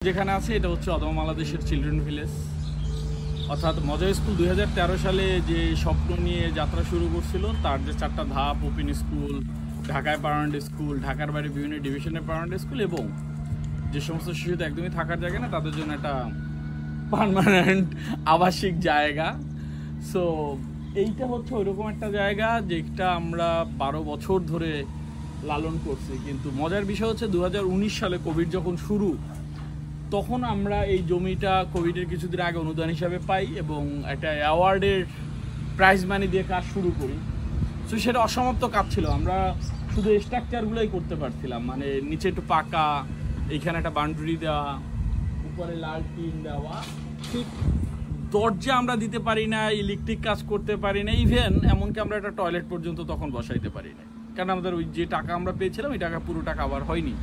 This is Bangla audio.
যেখানে আছে এটা হচ্ছে অদম বাংলাদেশের চিলড্রেন ভিলেজ, অর্থাৎ মজা স্কুল 2013 সালে যে স্বপ্ন নিয়ে যাত্রা শুরু করছিল তার যে 4টা ধাপ, ওপেন স্কুল, ঢাকায় পার্মানেন্ট স্কুল, ঢাকার বাইরে বিভিন্ন ডিভিশনের পার্মানেন্ট স্কুল, এবং যে সমস্ত শিশুদের একদমই থাকার জায়গা না তাদের জন্য একটা পার্মানেন্ট আবাসিক জায়গা। সো এইটা হচ্ছে ওইরকম একটা জায়গা যেটা আমরা 12 বছর ধরে লালন করছি। কিন্তু মজার বিষয় হচ্ছে 2019 সালে কোভিড যখন শুরু, তখন আমরা এই জমিটা কোভিডের কিছুদিন আগে অনুদান হিসাবে পাই এবং একটা অ্যাওয়ার্ডের প্রাইজ মানি দিয়ে কাজ শুরু করি। সো সেটা অসমাপ্ত কাজ ছিল, আমরা শুধু স্ট্রাকচারগুলোই করতে পারছিলাম, মানে নিচে একটু পাকা, এইখানে একটা বাউন্ডারি দেওয়া, উপরে লাল টিন দেওয়া, ঠিক দরজা আমরা দিতে পারি না, ইলেকট্রিক কাজ করতে পারি না, ইভেন এমনকি আমরা একটা টয়লেট পর্যন্ত তখন বসাইতে পারি না, কারণ আমাদের ওই যে টাকা আমরা পেয়েছিলাম ওই টাকা পুরোটা কাভার হয়নি।